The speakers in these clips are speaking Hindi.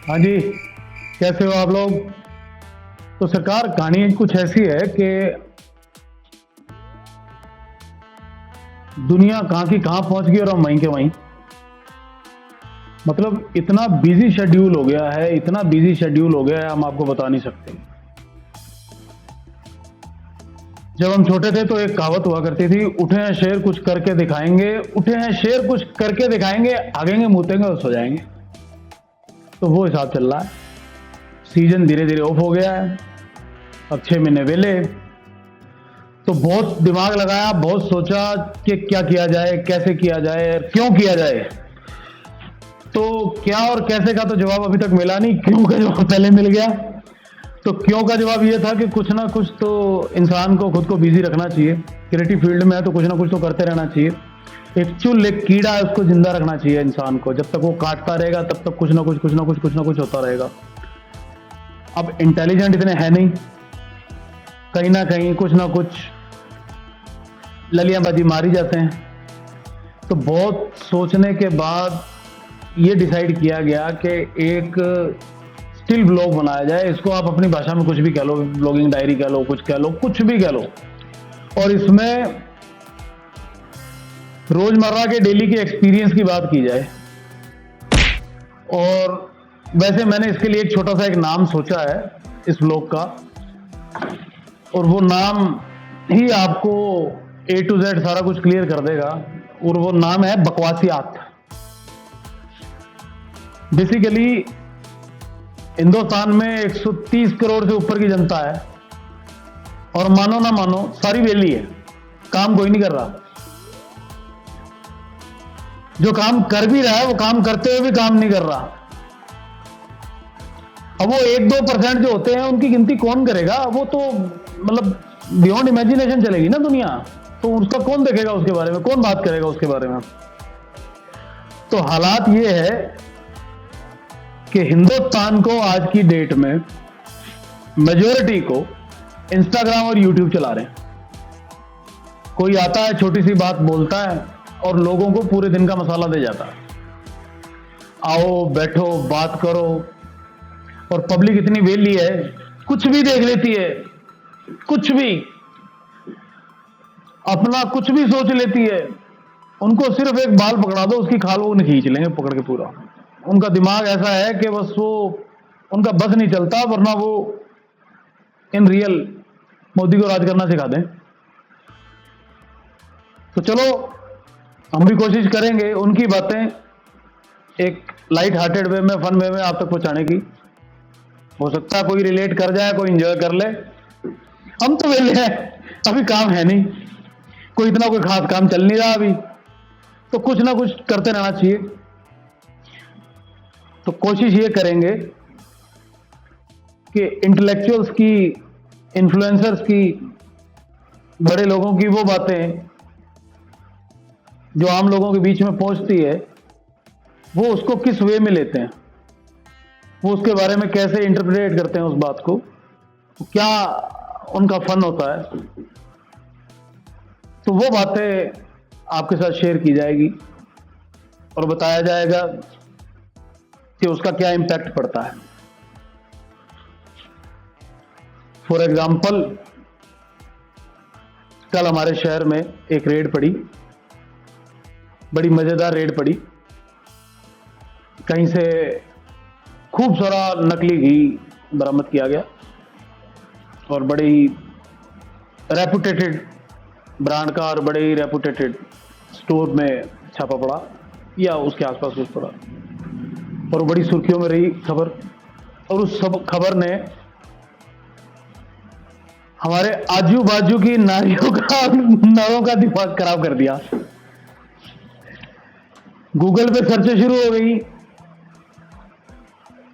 हाँ जी, कैसे हो आप लोग। तो सरकार, कहानी कुछ ऐसी है कि दुनिया कहाँ की कहाँ पहुंच गई और हम वहीं के वहीं। मतलब इतना बिजी शेड्यूल हो गया है, इतना बिजी शेड्यूल हो गया है, हम आपको बता नहीं सकते। जब हम छोटे थे तो एक कहावत हुआ करती थी, उठे हैं शेर कुछ करके दिखाएंगे, उठे हैं शेर कुछ करके दिखाएंगे, भागेंगे मुतेंगे और सो जाएंगे। तो वो हिसाब चल रहा है। सीजन धीरे धीरे ऑफ हो गया है, अब 6 महीने वेले। तो बहुत दिमाग लगाया, बहुत सोचा कि क्या किया जाए, कैसे किया जाए, क्यों किया जाए। तो क्या और कैसे का तो जवाब अभी तक मिला नहीं, क्यों का जवाब पहले मिल गया। तो क्यों का जवाब ये था कि कुछ ना कुछ तो इंसान को खुद को बिजी रखना चाहिए। क्रिएटिव फील्ड में है तो कुछ ना कुछ तो करते रहना चाहिए। एक चुल, एक कीड़ा है, उसको जिंदा रखना चाहिए इंसान को। जब तक वो काटता रहेगा तब तक कुछ ना कुछ होता रहेगा। अब इंटेलिजेंट इतने है नहीं, कहीं ना कहीं कुछ ना कुछ ललियाबाजी मारी जाते हैं। तो बहुत सोचने के बाद ये डिसाइड किया गया कि एक स्टिल ब्लॉग बनाया जाए। इसको आप अपनी भाषा में कुछ भी कह लो, ब्लॉगिंग डायरी कह लो, कुछ कह लो, कुछ भी कह लो। और इसमें रोजमर्रा के डेली के एक्सपीरियंस की बात की जाए। और वैसे मैंने इसके लिए एक छोटा सा एक नाम सोचा है इस ब्लॉग का, और वो नाम ही आपको A to Z सारा कुछ क्लियर कर देगा। और वो नाम है बकवासियात। बेसिकली हिंदुस्तान में 130 करोड़ से ऊपर की जनता है, और मानो ना मानो सारी वेली है, काम कोई नहीं कर रहा। जो काम कर भी रहा है वो काम करते हुए भी काम नहीं कर रहा। अब वो 1-2% जो होते हैं उनकी गिनती कौन करेगा। वो तो मतलब बियॉन्ड इमेजिनेशन चलेगी ना दुनिया। तो उसका कौन देखेगा, उसके बारे में कौन बात करेगा उसके बारे में। तो हालात ये है कि हिंदुस्तान को आज की डेट में मेजॉरिटी को इंस्टाग्राम और यूट्यूब चला रहे हैं। कोई आता है, छोटी सी बात बोलता है और लोगों को पूरे दिन का मसाला दे जाता है। आओ बैठो बात करो। और पब्लिक इतनी वेली है, कुछ भी देख लेती है, कुछ भी अपना कुछ भी सोच लेती है। उनको सिर्फ एक बाल पकड़ा दो, उसकी खाल वो खींच लेंगे पकड़ के पूरा। उनका दिमाग ऐसा है कि बस वो, उनका बस नहीं चलता, वरना वो इन रियल मोदी को राज करना सिखा दें। तो चलो हम भी कोशिश करेंगे उनकी बातें एक लाइट हार्टेड वे में, फन वे में आप तक पहुंचाने की। हो सकता है कोई रिलेट कर जाए, कोई एंजॉय कर ले। हम तो वेले हैं, अभी काम है नहीं, कोई इतना कोई खास काम चल नहीं रहा अभी, तो कुछ ना कुछ करते रहना चाहिए। तो कोशिश ये करेंगे कि इंटेलेक्चुअल्स की, इन्फ्लुएंसर्स की, बड़े लोगों की वो बातें जो आम लोगों के बीच में पहुंचती है, वो उसको किस वे में लेते हैं, वो उसके बारे में कैसे इंटरप्रेट करते हैं उस बात को, क्या उनका फन होता है। तो वो बातें आपके साथ शेयर की जाएगी और बताया जाएगा कि उसका क्या इंपैक्ट पड़ता है। फॉर एग्जाम्पल, कल हमारे शहर में एक रेड पड़ी, बड़ी मजेदार रेड पड़ी। कहीं से खूब सारा नकली घी बरामद किया गया और बड़े ही रेपुटेटेड ब्रांड का और बड़े ही रेपुटेटेड स्टोर में छापा पड़ा या उसके आसपास कुछ पड़ा, और बड़ी सुर्खियों में रही खबर। और उस सब खबर ने हमारे आजू बाजू की नारियों का, नारों का दिमाग खराब कर दिया। गूगल पे सर्च शुरू हो गई,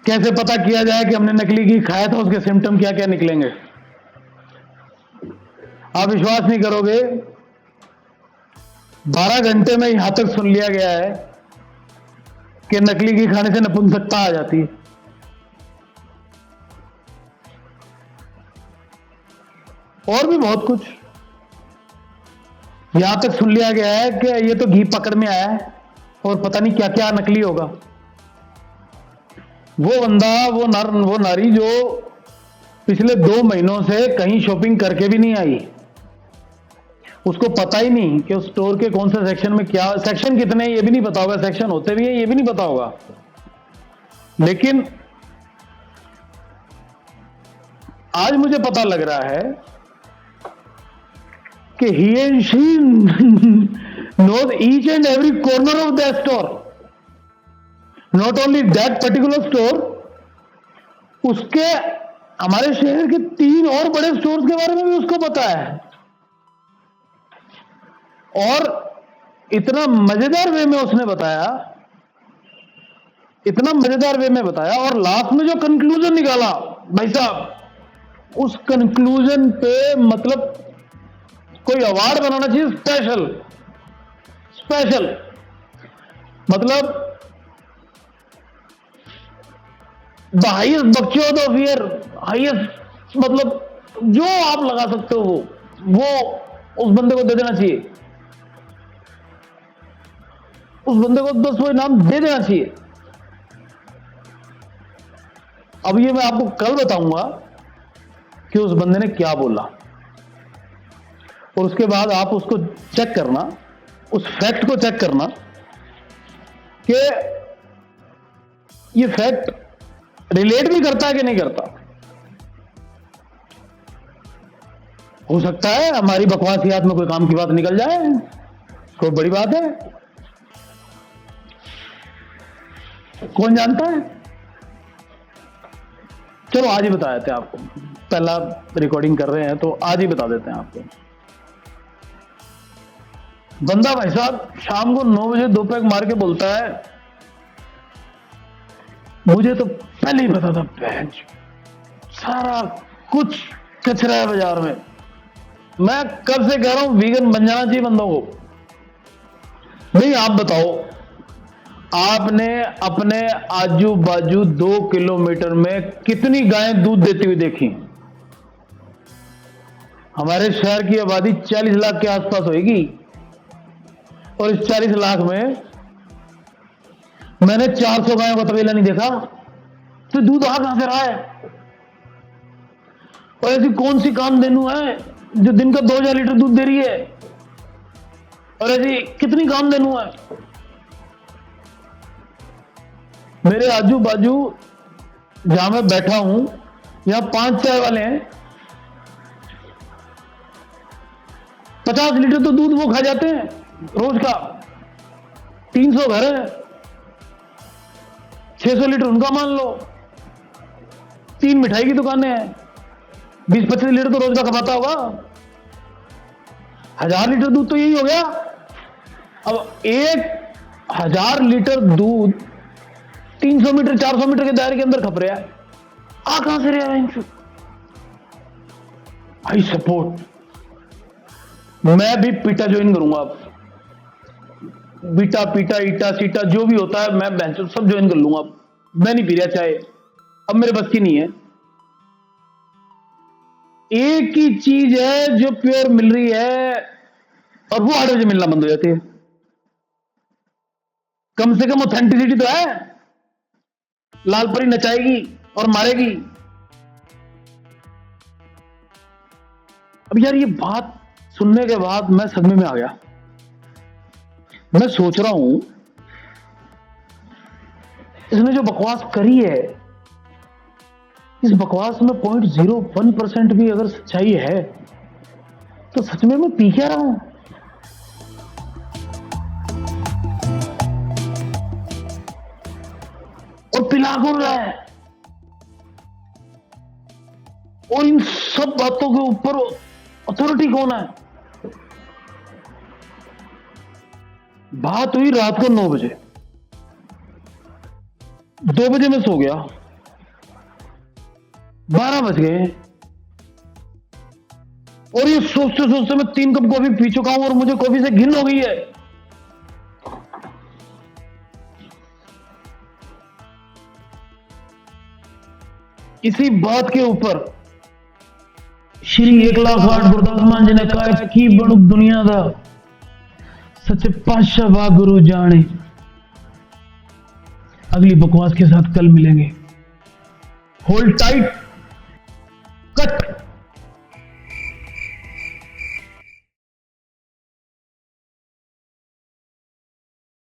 कैसे पता किया जाए कि हमने नकली घी खाया था, उसके सिम्टम क्या क्या निकलेंगे। आप विश्वास नहीं करोगे, 12 घंटे में यहां तक सुन लिया गया है कि नकली घी खाने से नपुंसकता आ जाती है। और भी बहुत कुछ यहां तक सुन लिया गया है कि ये तो घी पकड़ में आया है और पता नहीं क्या क्या नकली होगा। वो बंदा, वो नारी जो पिछले 2 महीनों से कहीं शॉपिंग करके भी नहीं आई, उसको पता ही नहीं कि उस स्टोर के कौन से सेक्शन में क्या, सेक्शन कितने हैं ये भी नहीं पता होगा, सेक्शन होते भी हैं ये भी नहीं पता होगा, लेकिन आज मुझे पता लग रहा है कि he and she knows each and every corner of that store. Not only that particular store, उसके हमारे शहर के 3 और बड़े स्टोर्स के बारे में भी उसको पता है, और इतना मजेदार वे में उसने बताया, इतना मजेदार वे में बताया, और लास्ट में जो कंक्लूजन निकाला भाई साहब, उस कंक्लूजन पे मतलब कोई अवार्ड बनाना चाहिए, स्पेशल स्पेशल, मतलब द हाईएस्ट बकचोद ऑफ ईयर, हाईएस्ट, मतलब जो आप लगा सकते हो वो उस बंदे को दे देना चाहिए, उस बंदे को 10 वो इनाम दे देना चाहिए। अब ये मैं आपको कल बताऊंगा कि उस बंदे ने क्या बोला, और उसके बाद आप उसको चेक करना, उस फैक्ट को चेक करना कि ये फैक्ट रिलेट भी करता है कि नहीं करता। हो सकता है हमारी बकवासियात में कोई काम की बात निकल जाए, कोई बड़ी बात है, कौन जानता है। चलो आज ही बता देते हैं आपको, पहला रिकॉर्डिंग कर रहे हैं तो आज ही बता देते हैं आपको। बंदा भाई साहब शाम को 9 बजे 2 पैक मार के बोलता है, मुझे तो पहले ही पता था भैंस सारा कुछ कचरा है बाजार में, मैं कब से कह रहा हूं वीगन बन जाना चाहिए बंदों को। नहीं आप बताओ, आपने अपने आजू बाजू 2 किलोमीटर में कितनी गायें दूध देती हुई देखी? हमारे शहर की आबादी 40 लाख के आसपास होगी, और इस 40 लाख में मैंने 400 गायों का तबेला नहीं देखा, तो दूध आ कहां से रहा है? और ऐसी कौन सी काम देनू है जो दिन का 2000 लीटर दूध दे रही है? और ऐसी कितनी काम देनू है? मेरे आजू बाजू जहां मैं बैठा हूं, यहां 5 चाय वाले हैं, 50 लीटर तो दूध वो खा जाते हैं रोज का। 300 घर है, 600 लीटर उनका मान लो, 3 मिठाई की दुकानें हैं, 20-25 लीटर तो रोज का खपाता होगा, 1000 लीटर दूध तो यही हो गया। अब 1000 लीटर दूध 300 मीटर 400 मीटर के दायरे के अंदर खप रहा है, आ कहां से रहा है? आई सपोर्ट, मैं भी पीटा ज्वाइन करूंगा, बीटा पीटा ईटा सीटा जो भी होता है मैं बेंच सब ज्वाइन कर लूंगा। मैं नहीं पी रहा चाहे, अब मेरे बस की नहीं है। एक ही चीज है जो प्योर मिल रही है, और वो 8 बजे मिलना बंद हो जाती है। कम से कम ऑथेंटिसिटी तो है, लाल परी नचाएगी और मारेगी। अब यार ये बात सुनने के बाद मैं सदमे में आ गया। मैं सोच रहा हूं इसने जो बकवास करी है, इस बकवास में 0.01% भी अगर सच्चाई है तो सच में मैं पी क्या रहा हूं? और पिला कौन रहा है? और इन सब बातों के ऊपर अथॉरिटी कौन है? बात हुई रात को 9 बजे, 2 बजे मैं सो गया, 12 बज गए, और ये सोचते सोचते मैं 3 कप कॉफी पी चुका हूं, और मुझे कॉफी से घिन हो गई है। इसी बात के ऊपर श्री 108 गुरदास मान जी ने कहा कि बड़ू दुनिया दा सच्चे पातशाह वाह गुरु जाने। अगली बकवास के साथ कल मिलेंगे। Hold tight